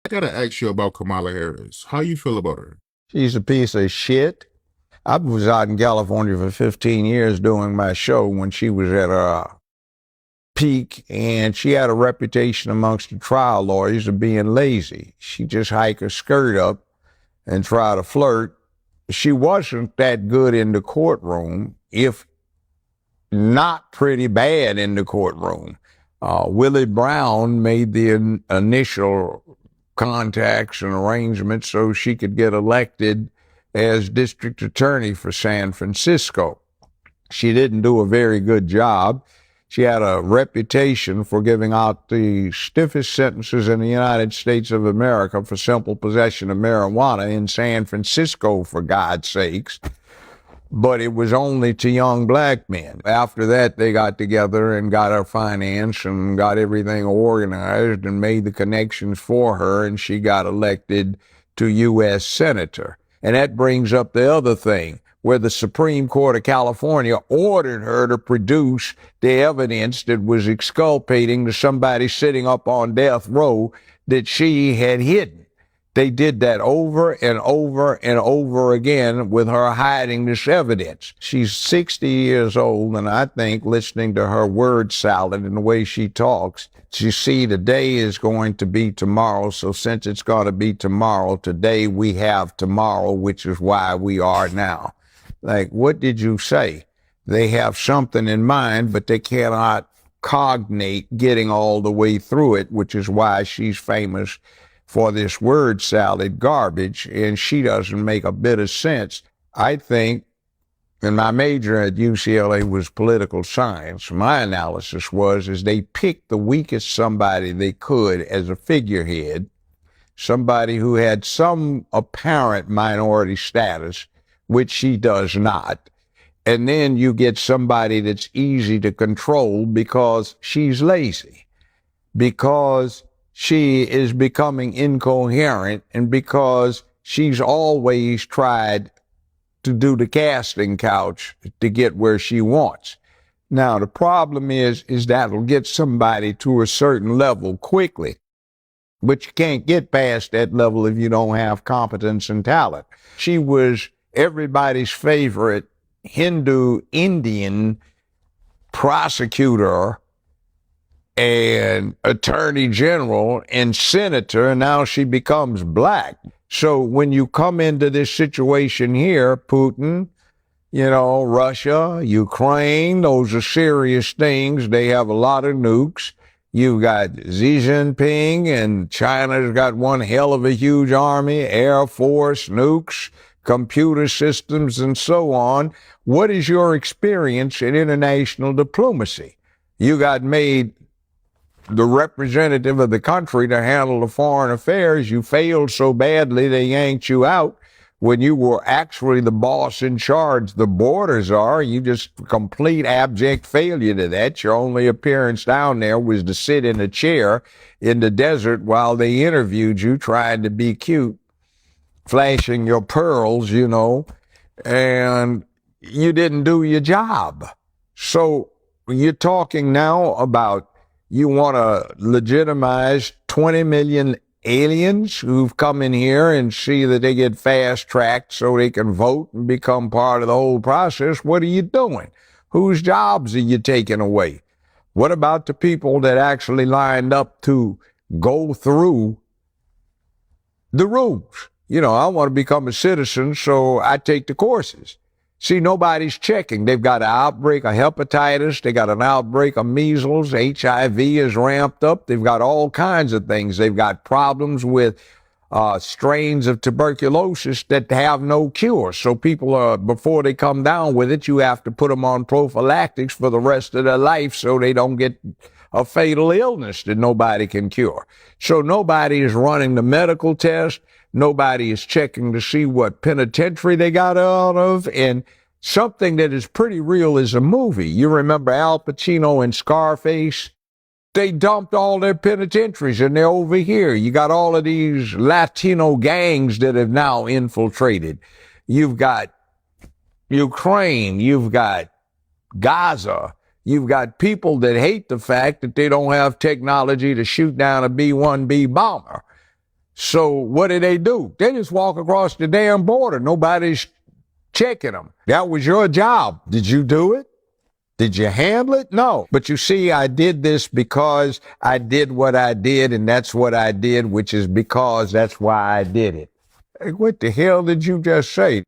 I gotta ask you about Kamala Harris. How you feel about her? She's a piece of shit. I was out in California for 15 years doing my show when she was at her peak, and she had a reputation amongst the trial lawyers of being lazy. She just hike her skirt up and try to flirt. She wasn't that good in the courtroom, if not pretty bad in the courtroom. Willie Brown made the initial contacts and arrangements so she could get elected as district attorney for San Francisco. She didn't do a very good job. She had a reputation for giving out the stiffest sentences in the United States of America for simple possession of marijuana in San Francisco, for God's sakes. But it was only to young black men. After that, they got together and got her finance and got everything organized and made the connections for her, and she got elected to U.S. Senator. And that brings up the other thing, where the Supreme Court of California ordered her to produce the evidence that was exculpating to somebody sitting up on death row that she had hidden. They did that over and over and over again with her hiding this evidence. She's 60 years old, and I think listening to her word salad and the way she talks, you see, today is going to be tomorrow, so since it's going to be tomorrow, today we have tomorrow, which is why we are now. Like, what did you say? They have something in mind, but they cannot cognate getting all the way through it, which is why she's famous for this word salad garbage, and she doesn't make a bit of sense. I think, and my major at UCLA was political science, my analysis is they picked the weakest somebody they could as a figurehead, somebody who had some apparent minority status, which she does not. And then you get somebody that's easy to control because she's lazy, because she is becoming incoherent, and because she's always tried to do the casting couch to get where she wants. Now, the problem is that'll get somebody to a certain level quickly, but you can't get past that level if you don't have competence and talent. She was everybody's favorite Hindu Indian prosecutor and attorney general and senator, and now she becomes black. So when you come into this situation here, Putin, Russia, Ukraine, those are serious things. They have a lot of nukes. You've got Xi Jinping, and China's got one hell of a huge army, air force, nukes, computer systems, and so on. What is your experience in international diplomacy? You got made the representative of the country to handle the foreign affairs. You failed so badly they yanked you out when you were actually the boss in charge. The borders are. You just complete abject failure to that. Your only appearance down there was to sit in a chair in the desert while they interviewed you, trying to be cute, flashing your pearls, and you didn't do your job. So you're talking now about you want to legitimize 20 million aliens who've come in here and see that they get fast-tracked so they can vote and become part of the whole process. What are you doing? Whose jobs are you taking away? What about the people that actually lined up to go through the rules? I want to become a citizen, so I take the courses. See, nobody's checking. They've got an outbreak of hepatitis. They got an outbreak of measles. HIV is ramped up. They've got all kinds of things. They've got problems with strains of tuberculosis that have no cure. So people before they come down with it, you have to put them on prophylactics for the rest of their life so they don't get a fatal illness that nobody can cure. So nobody is running the medical test. Nobody is checking to see what penitentiary they got out of. And something that is pretty real is a movie. You remember Al Pacino in Scarface? They dumped all their penitentiaries and they're over here. You got all of these Latino gangs that have now infiltrated. You've got Ukraine. You've got Gaza. You've got people that hate the fact that they don't have technology to shoot down a B-1B bomber. So what do? They just walk across the damn border. Nobody's checking them. That was your job. Did you do it? Did you handle it? No. But you see, I did this because I did what I did, and that's what I did, which is because that's why I did it. Hey, what the hell did you just say?